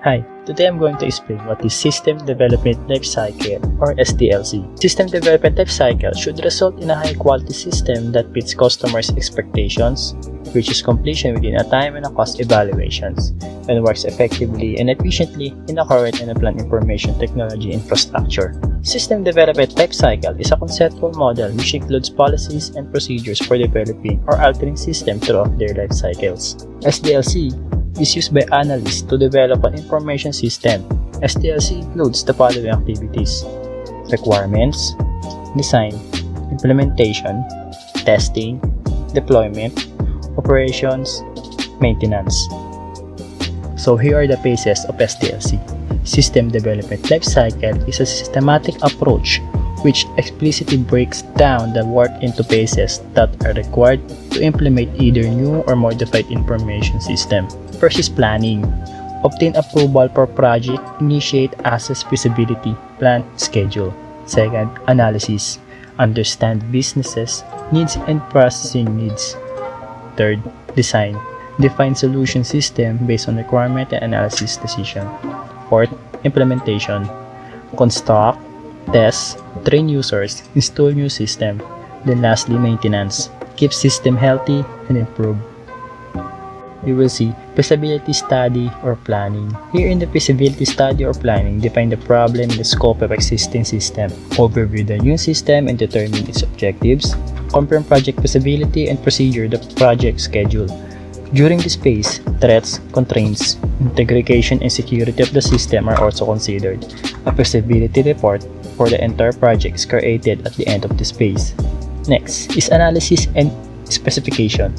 Hi, today I'm going to explain what is System Development Lifecycle or SDLC. System Development Lifecycle should result in a high-quality system that meets customers' expectations, reaches completion within a time and a cost evaluations, and works effectively and efficiently in the current and planned information technology infrastructure. System Development Lifecycle is a conceptual model which includes policies and procedures for developing or altering systems throughout their life cycles. SDLC is used by analysts to develop an information system. SDLC includes the following activities: requirements, design, implementation, testing, deployment, operations, maintenance. So here are the phases of SDLC. System Development Lifecycle is a systematic approach which explicitly breaks down the work into phases that are required to implement either new or modified information system. First is planning. Obtain approval for project, initiate, assess feasibility, plan, schedule. Second, analysis. Understand businesses, needs and processing needs. Third, design. Define solution system based on requirement and analysis decision. Fourth, implementation. Construct, test, train users, install new system. Then lastly, maintenance. Keep system healthy and improve. You will see feasibility study or planning. Here in the feasibility study or planning, define the problem and the scope of existing system. Overview the new system and determine its objectives. Confirm project feasibility and procedure the project schedule. During this phase, threats, constraints, integration and security of the system are also considered. A feasibility report for the entire project is created at the end of this phase. Next is analysis and specification.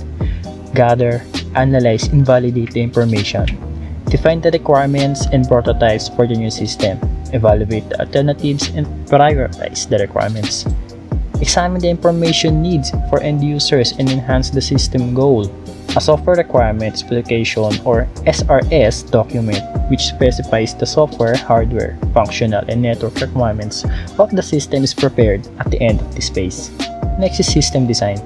Gather, analyze, and validate the information. Define the requirements and prototypes for the new system. Evaluate the alternatives and prioritize the requirements. Examine the information needs for end users and enhance the system goal. A software requirement specification or SRS document which specifies the software, hardware, functional, and network requirements of the system is prepared at the end of this phase. Next is system design.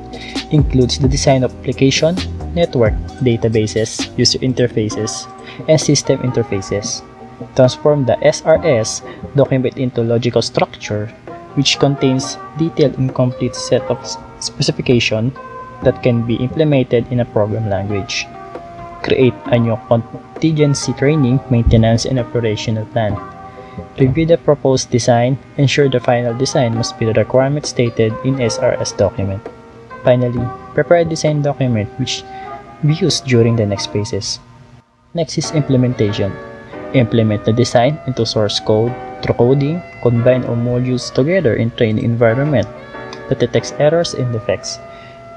Includes the design of application, network, databases, user interfaces, and system interfaces. Transform the SRS document into logical structure which contains detailed and complete set of specification that can be implemented in a program language. Create a new contingency training, maintenance, and operational plan. Review the proposed design. Ensure the final design must be the requirement stated in SRS document. Finally, prepare a design document which be used during the next phases. Next is implementation. Implement the design into source code through coding, combine all modules together in training environment that detects errors and defects.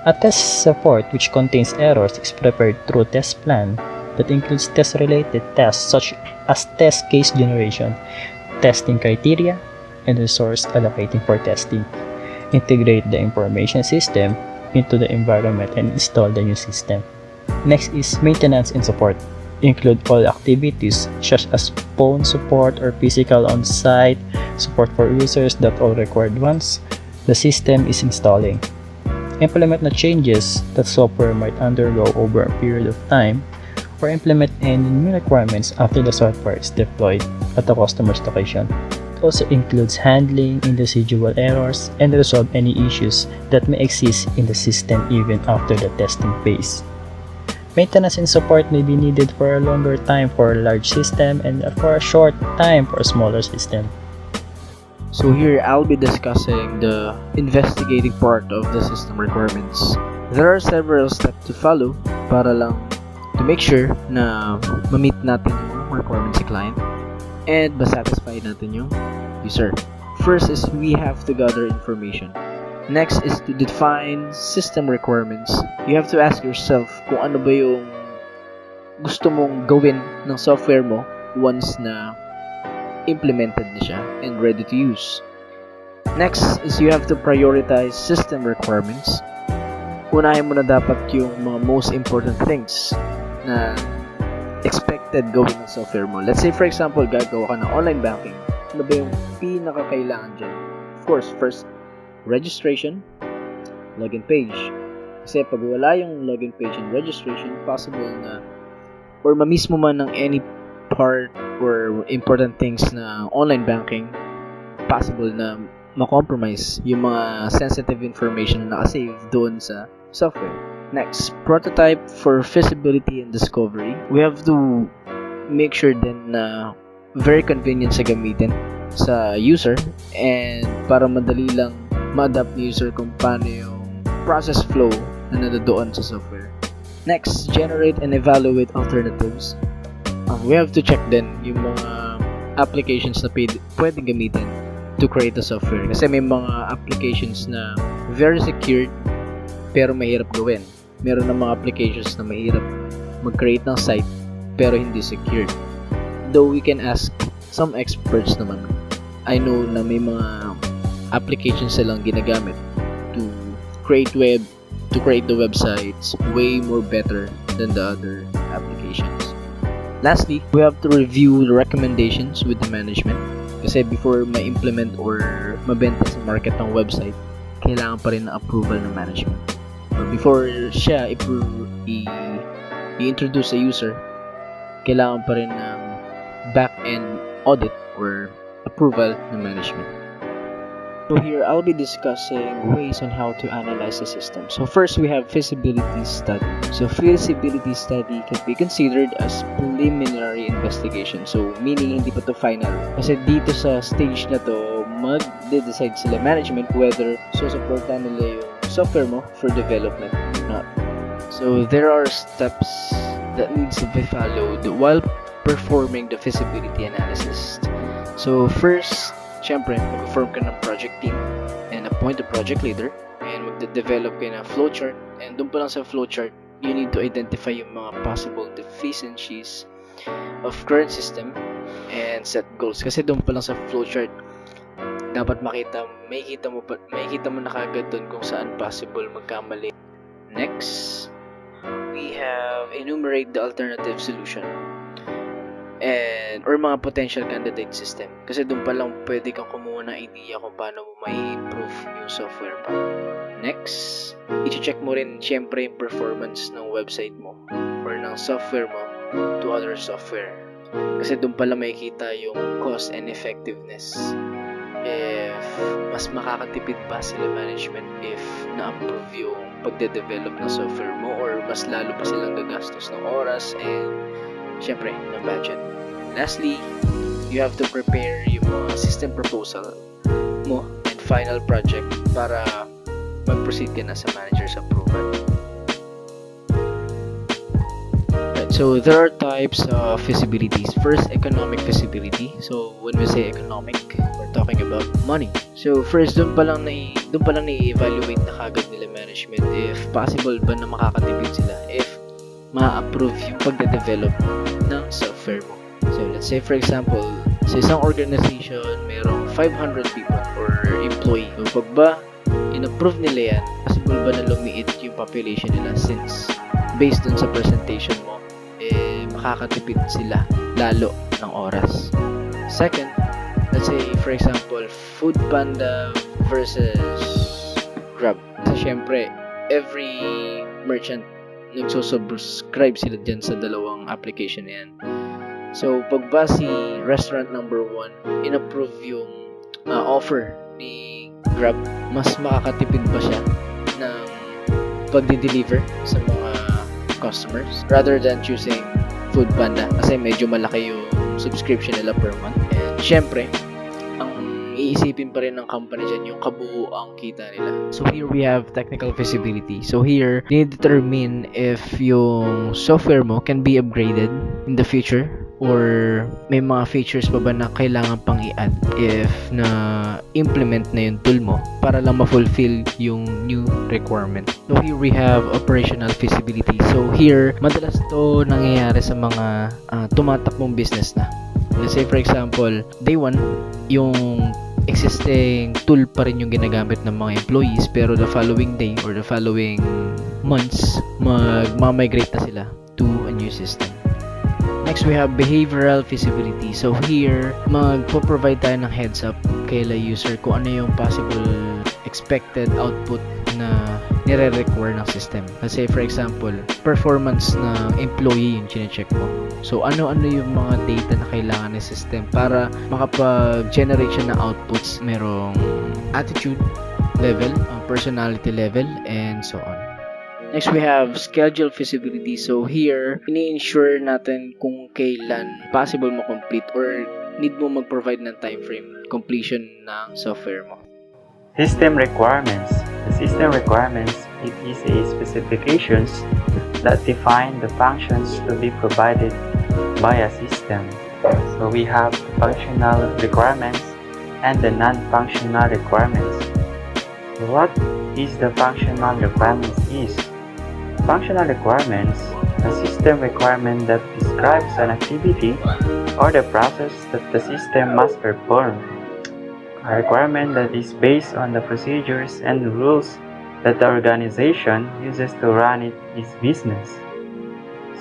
A test support which contains errors is prepared through a test plan that includes test-related tasks such as test case generation, testing criteria, and resource allocating for testing. Integrate the information system into the environment and install the new system. Next is maintenance and support. Include all activities such as phone support or physical on-site support for users that all required once the system is installing. Implement the changes that software might undergo over a period of time, or implement any new requirements after the software is deployed at the customer's location. It also includes handling individual errors and resolve any issues that may exist in the system even after the testing phase. Maintenance and support may be needed for a longer time for a large system and for a short time for a smaller system. So here I'll be discussing the investigating part of the system requirements. There are several steps to follow para lang to make sure na ma-meet natin yung requirements sa client and ma-satisfy natin yung user. First is we have to gather information. Next is to define system requirements. You have to ask yourself kung ano ba yung gusto mong gawin ng software mo once na implemented na siya and ready to use. Next is you have to prioritize system requirements. Unahin mo na dapat yung mga most important things na expected gawin ng software mo. Let's say for example, gagawa ka ng online banking. Ano ba yung pinakakailangan dyan? Of course, first, registration, login page. Kasi pag wala yung login page and registration, possible na or mamiss mo man ng any part or important things na online banking, possible na ma-compromise yung mga sensitive information na nakasave doon sa software. Next, prototype for feasibility and discovery. We have to make sure din na very convenient sa gamitin sa user and para madali lang ma-adapt ni user kung paano yung process flow na nandoon sa software. Next, generate and evaluate alternatives. We have to check din yung mga applications na pwedeng gamitin to create a software. Kasi may mga applications na very secured pero mahirap gawin. Meron ng mga applications na mahirap mag-create ng site pero hindi secured. Though we can ask some experts naman. I know na may mga applications silang ginagamit to create the websites way more better than the other applications. Lastly, we have to review the recommendations with the management. Kasi before ma-implement or mabenta sa market ng website, kailangan pa rin ng approval ng management. Before siya i-introduce sa user, kailangan pa rin ng back-end audit or approval ng management. So here, I'll be discussing ways on how to analyze the system. So first, we have feasibility study. So feasibility study can be considered as preliminary investigation. So meaning hindi pa to final. Kasi dito sa stage na to, mag-decide sila management whether supportan nila yung software mo for development or not. So there are steps that needs to be followed while performing the feasibility analysis. So first, syempre, mag-form ka ng project team and appoint a project leader and magde-develop ka ng flowchart, and doon pa lang sa flowchart, you need to identify yung mga possible deficiencies of current system and set goals. Kasi doon pa lang sa flowchart, dapat makikita mo na kagad doon kung saan possible magkamali. Next, we have enumerate the alternative solution or mga potential candidate system. Kasi doon pa lang pwede kang kumuha ng idea kung paano mo may improve yung software pa. Next, i-check mo rin syempre yung performance ng website mo or ng software mo to other software. Kasi doon pa lang makikita yung cost and effectiveness. If mas makakatipid pa sila management if na-approve yung pagde-develop ng software mo, or mas lalo pa silang gagastos ng oras and syempre ng budget. Lastly, you have to prepare yung mga system proposal mo and final project para mag-proceed ka na sa manager's approval. Right, so there are types of feasibilities. First, economic feasibility. So when we say economic, we're talking about money. So first, doon pa lang na-evaluate na kagad nila management if possible ba na makakatipid sila, if ma-approve yung pagde-develop ng software mo. So let's say for example, sa isang organization, mayroong 500 people or employee. So pag ba in-approve nila yan, possible ba na lumiit yung population nila, since based dun sa presentation mo, makakatipid sila lalo ng oras. Second, let's say for example, Food Panda versus Grab. Kasi syempre, every merchant nagsusubscribe sila dyan sa dalawang application na yan. So, pag ba si restaurant number 1 in-approve yung offer ni Grab, mas makakatipid ba siya ng pagdi-deliver sa mga customers rather than choosing Food Panda kasi medyo malaki yung subscription nila per month. And syempre, ang iisipin pa rin ng company dyan yung kabuuang kita nila. So here we have technical feasibility. So here, determine if yung software mo can be upgraded in the future or may mga features pa ba na kailangan pang i-add if na implement na yung tool mo para lang ma-fulfill yung new requirement. So here we have operational feasibility. So here, madalas to nangyayari sa mga tumatakbong business na. Let's say for example, day 1, yung existing tool pa rin yung ginagamit ng mga employees, pero the following day or the following months, mag-migrate na sila to a new system. Next, we have behavioral feasibility. So here, magpo-provide tayo ng heads up kay user kung ano yung possible expected output na nire-require ng system. Kasi for example, performance ng employee yung chinecheck mo. So ano-ano yung mga data na kailangan ng system para makapag-generate siya ng outputs. Merong attitude level, personality level, and so on. Next, we have schedule feasibility. So here, ini-ensure natin kung kailan possible mo complete or need mo mag-provide ng time frame completion ng software mo. System requirements. The system requirements, it is a specifications that define the functions to be provided by a system. So we have the functional requirements and the non-functional requirements. So what is the functional requirements is? Functional requirements, a system requirement that describes an activity or the process that the system must perform. A requirement that is based on the procedures and rules that the organization uses to run its business.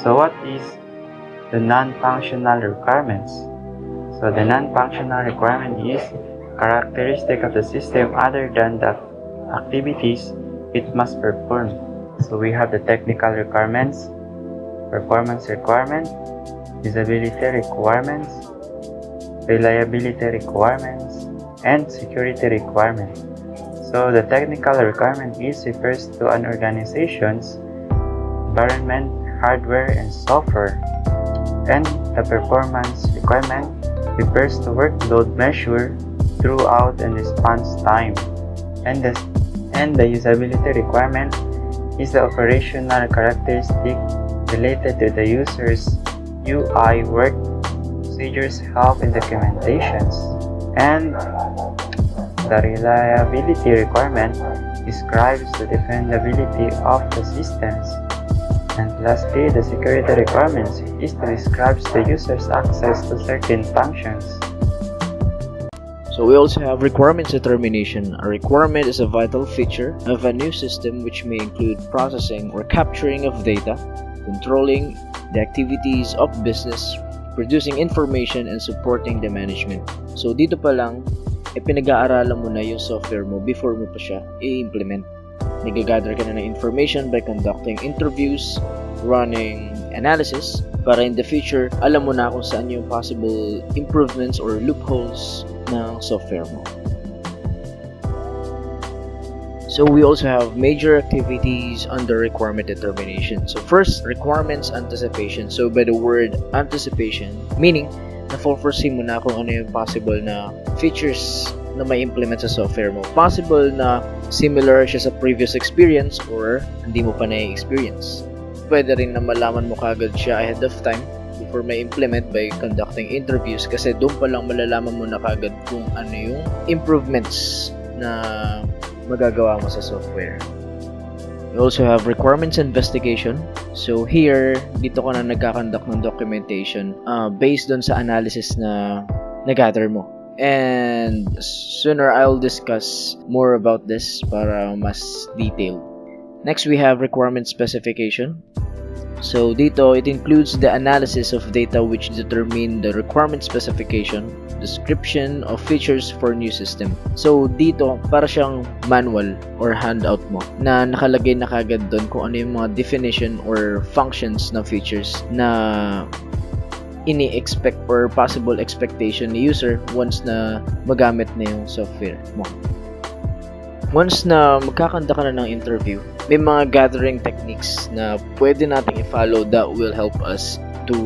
So what is the non-functional requirements? So the non-functional requirement is characteristic of the system other than the activities it must perform. So we have the technical requirements, performance requirement, usability requirements, reliability requirements, and security requirement. So the technical requirement refers to an organization's environment, hardware, and software. And the performance requirement refers to workload measure throughout and response time. And the usability requirement is the operational characteristic related to the user's UI work, procedures, help, and documentations. And the reliability requirement describes the dependability of the systems. And lastly, the security requirements is to describe the user's access to certain functions. So we also have requirements determination. A requirement is a vital feature of a new system which may include processing or capturing of data, controlling the activities of business, producing information, and supporting the management. So dito pa lang, pinag-aaralan mo na yung software mo before mo pa siya i-implement. Nag-gather ka na ng information by conducting interviews, running analysis, para in the future, alam mo na kung saan yung possible improvements or loopholes ng software mo. So we also have major activities under requirement determination. So first, requirements anticipation. So by the word anticipation, meaning na-foresee mo na kung ano yung possible na features na may implement sa software mo. Possible na similar siya sa previous experience or hindi mo pa na-experience. Pwede rin na malaman mo kagad siya ahead of time before may implement by conducting interviews kasi doon pa lang malalaman mo na kagad kung ano yung improvements na magagawa mo sa software. We also have requirements investigation. So here, dito ka na nagkakandak ng documentation based on sa analysis na gather mo. And sooner I'll discuss more about this para mas detailed. Next, we have requirement specification. So dito, it includes the analysis of data which determine the requirement specification, description of features for new system. So dito, para siyang manual or handout mo na nakalagay na kagad doon kung ano yung mga definition or functions na features na ini-expect or possible expectation ni user once na magamit na yung software mo. Once na magkakanda ka na ng interview, may mga gathering techniques na pwede nating i-follow that will help us to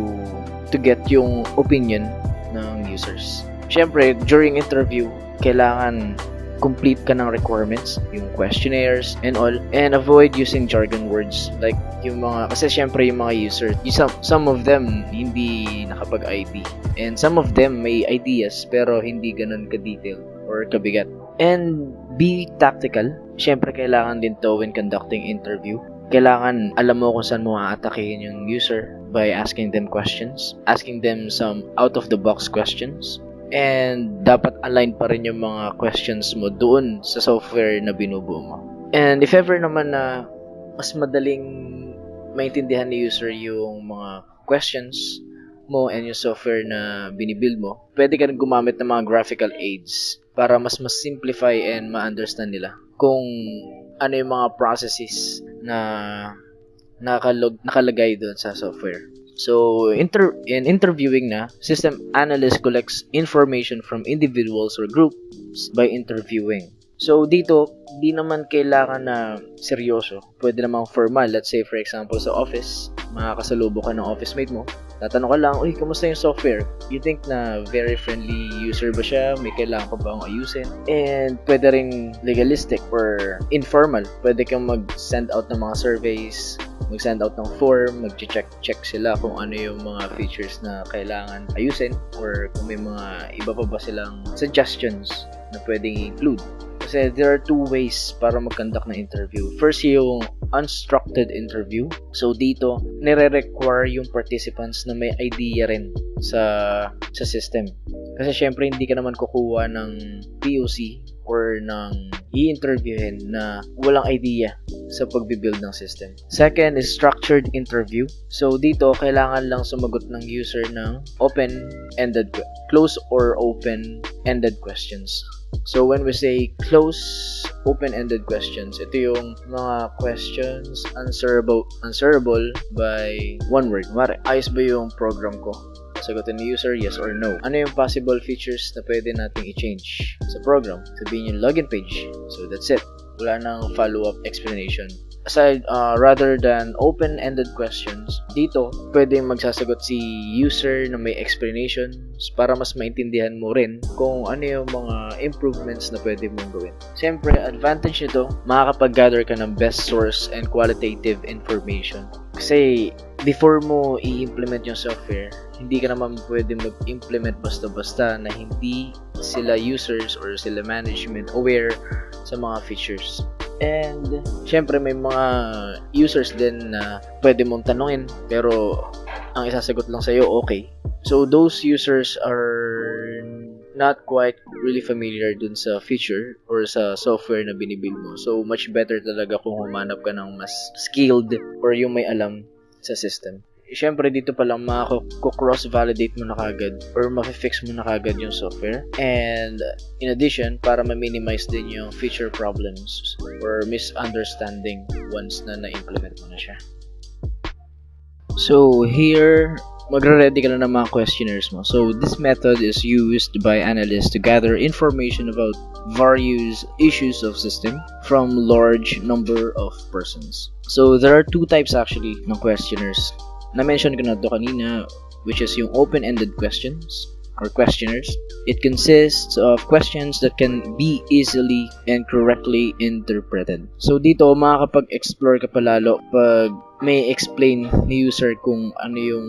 get yung opinion ng users. Siyempre, during interview, kailangan complete ka ng requirements, yung questionnaires and all, and avoid using jargon words like yung mga, kasi siyempre yung mga users, some of them hindi nakapag-IT and some of them may ideas pero hindi ganun ka-detail or kabigat. And be tactical. Siyempre, kailangan din to when conducting interview. Kailangan alam mo kung saan mo aatakihin yung user by asking them questions, asking them some out-of-the-box questions. And dapat align pa rin yung mga questions mo doon sa software na binubuo mo. And if ever naman na mas madaling maintindihan ni user yung mga questions mo and yung software na binibuild mo, pwede ka rin gumamit ng mga graphical aids para mas simplify and ma-understand nila kung ano yung mga processes na nakalagay doon sa software. So, in interviewing na, system analyst collects information from individuals or groups by interviewing. So, dito, di naman kailangan na seryoso. Pwede namang formal. Let's say, for example, sa office, makakasalubong ka ng office mate mo. Tatanong ka lang, uy, kamusta yung software? You think na very friendly user ba siya? May kailangan ka ba akong ayusin? And pwede ring legalistic or informal. Pwede kang mag-send out ng mga surveys, mag-send out ng form, mag-check sila kung ano yung mga features na kailangan ayusin or kung may mga iba pa ba silang suggestions na pwedeng include. Kasi there are two ways para mag-conduct ng interview. First, yung unstructured interview. So, dito, nire-require yung participants na may idea rin sa system. Kasi syempre, hindi ka naman kukuha ng POC or ng i-interviewin na walang idea sa pagbibuild ng system. Second is structured interview. So, dito, kailangan lang sumagot ng user ng close or open-ended questions. So, when we say close, open-ended questions, ito yung mga questions answerable by one word. Mare, ayos ba yung program ko? Sagutin ni user, yes or no. Ano yung possible features na pwede nating i-change sa program? Sabihin yung login page. So, that's it. Wala nang follow-up explanation. Aside, rather than open-ended questions, dito, pwedeng magsasagot si user na may explanations para mas maintindihan mo rin kung ano yung mga improvements na pwede mong gawin. Siyempre, advantage nito, makakapag-gather ka ng best source and qualitative information. Kasi, before mo i-implement yung software, hindi ka naman pwede mag-implement basta-basta na hindi sila users or sila management aware sa mga features. And, syempre may mga users din na pwede mong tanungin pero ang isasagot lang sa'yo, okay. So, those users are not quite really familiar dun sa feature or sa software na binibuild mo. So, much better talaga kung humanap ka ng mas skilled or yung may alam sa system. Siyempre, dito pa lang cross-validate mo na kagad or ma-fix mo na kagad yung software. And, in addition, para ma-minimize din yung feature problems or misunderstanding once na na-implement mo na siya. So, here, magre-ready ka na ng mga questionnaires mo. So, this method is used by analysts to gather information about various issues of system from large number of persons. So, there are two types actually ng questionnaires. Na-mention ko na ito kanina, which is yung open-ended questions or questionnaires. It consists of questions that can be easily and correctly interpreted. So dito, makakapag-explore ka palalo pag may explain ni user kung ano yung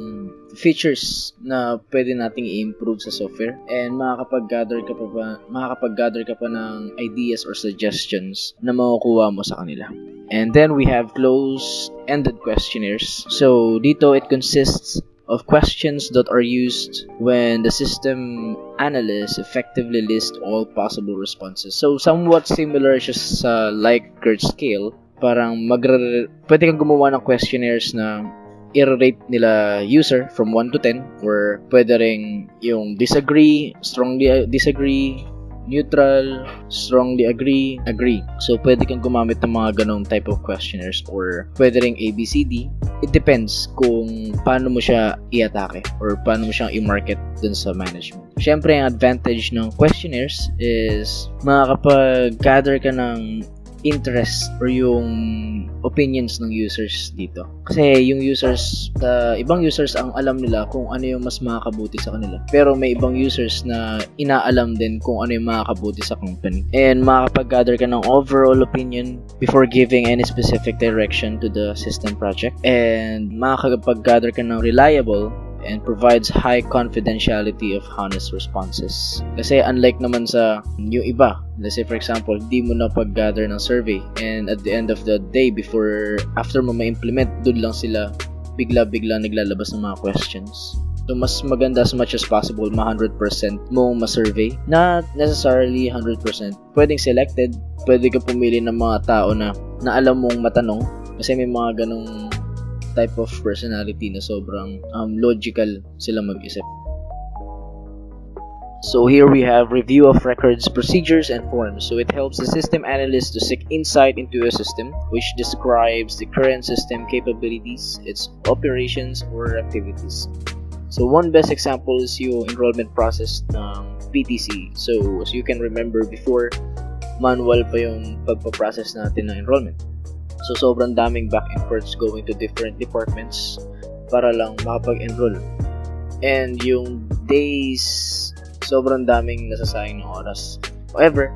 features na pwede nating i-improve sa software, and makakapag-gather ka pa ng ideas or suggestions na makukuha mo sa kanila. And then we have closed-ended questionnaires. So dito, it consists of questions that are used when the system analyst effectively lists all possible responses. So somewhat similar siya sa Likert scale. Parang pwede kang gumawa ng questionnaires na i-rate nila user from 1 to 10, or pwede ring yung disagree, strongly disagree, neutral, strongly agree. So, pwede kang gumamit ng mga ganong type of questionnaires, or pwede ring ABCD. It depends kung paano mo siya i-atake or paano mo siyang i-market dun sa management. Siyempre, ang advantage ng questionnaires is makakapag-gather ka ng interest or yung opinions ng users dito. Kasi yung users, ibang users ang alam nila kung ano yung mas makakabuti sa kanila. Pero may ibang users na inaalam din kung ano yung makakabuti sa company. And makakapag-gather ka ng overall opinion before giving any specific direction to the system project. And makakapag-gather ka ng reliable and provides high confidentiality of honest responses. Kasi unlike naman sa yung iba, let's say for example, di mo na pag-gather ng survey, and at the end of the day, after mo ma-implement, doon lang sila bigla-bigla naglalabas ng mga questions. So, mas maganda as much as possible, 100% mong ma-survey. Not necessarily 100%. Pwedeng selected, pwede ka pumili ng mga tao na alam mong matanong, kasi may mga ganong type of personality na sobrang logical sila mag-isip. So here we have review of records, procedures, and forms. So it helps the system analyst to seek insight into a system, which describes the current system capabilities, its operations, or activities. So one best example is yung enrollment process ng PTC. So as you can remember before, manual pa yung pagpaprocess natin ng enrollment. So sobrang daming back and forths going to different departments para lang makapag-enroll. And yung days, sobrang daming nasasayang ng oras. However,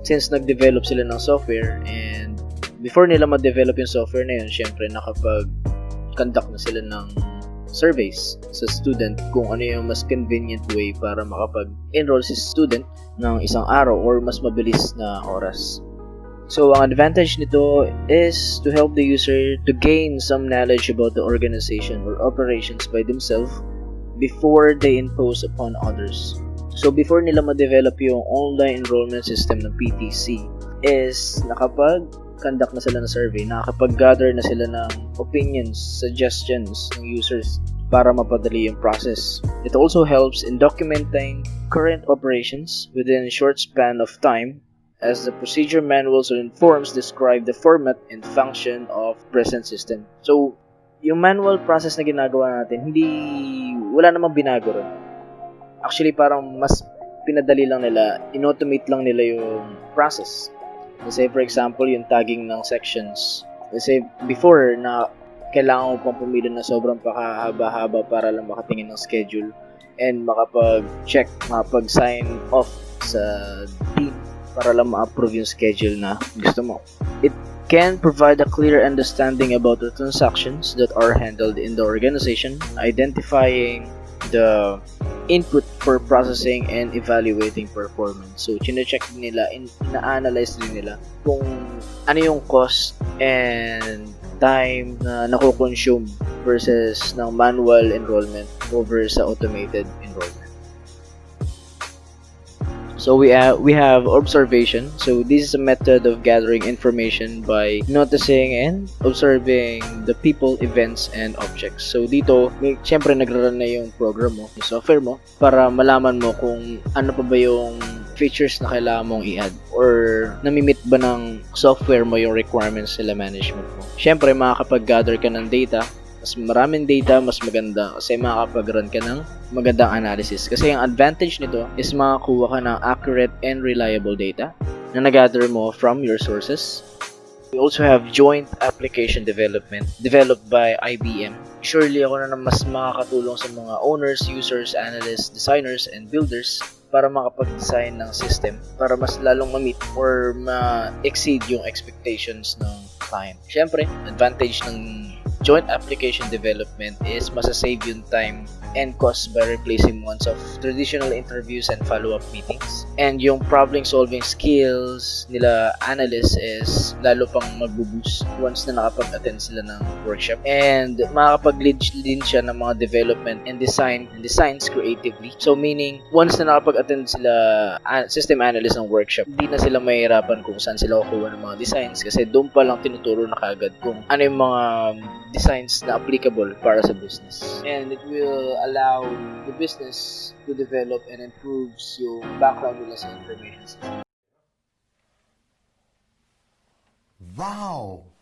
since nag-develop sila ng software and before nila ma-develop yung software na yun, syempre nakapag-conduct na sila ng surveys sa student kung ano yung mas convenient way para makapag-enroll si student ng isang araw or mas mabilis na oras. So, ang advantage nito is to help the user to gain some knowledge about the organization or operations by themselves before they impose upon others. So, before nila ma-develop yung online enrollment system ng PTC is nakapag-conduct na sila ng survey, nakapag-gather na sila ng opinions, suggestions ng users para mapadali yung process. It also helps in documenting current operations within a short span of time as the procedure manuals or forms describe the format and function of present system. So, yung manual process na ginagawa natin, wala namang binago ron. Actually, parang mas pinadali lang nila, in-automate lang nila yung process. Kasi for example, yung tagging ng sections. Kasi before na kailangan ko pang pumili na sobrang pakahaba-haba para lang makatingin ng schedule and makapag-check, makapag-sign off sa team para lang ma-approve yung schedule na gusto mo. It can provide a clear understanding about the transactions that are handled in the organization, identifying the input for processing and evaluating performance. So, chine-check nila, ina-analyze din nila kung ano yung cost and time na nako-consume versus ng manual enrollment over sa automated enrollment. So we have observation. So this is a method of gathering information by noticing and observing the people, events, and objects. So dito, syempre nagra-run na yung program mo, yung software mo, para malaman mo kung ano pa ba yung features na kailangan mong i-add or namimit ba ng software mo yung requirements nila management mo. Syempre, makakapag-gather ka ng data. Mas maraming data, mas maganda kasi makakapag-run ka ng magandang analysis. Kasi ang advantage nito is makakuha ka ng accurate and reliable data na nag-gather mo from your sources. We also have joint application development developed by IBM. Surely ako na mas makakatulong sa mga owners, users, analysts, designers, and builders para makapag-design ng system para mas lalong ma-meet or ma-exceed yung expectations ng client. Siyempre, advantage ng joint application development is masasave yung time and cost by replacing months of traditional interviews and follow-up meetings. And yung problem-solving skills nila analysts is lalo pang mag-boost once na nakapag-attend sila ng workshop. And makakapag-lead din siya ng mga development and designs creatively. So meaning, once na nakapag-attend sila system analyst ng workshop, hindi na sila mahirapan kung saan sila kukuha ng mga designs kasi doon pa lang tinuturo na kagad kung ano yung mga designs na applicable para sa business. And it will allow the business to develop and improves yung background nila sa information system. Wow!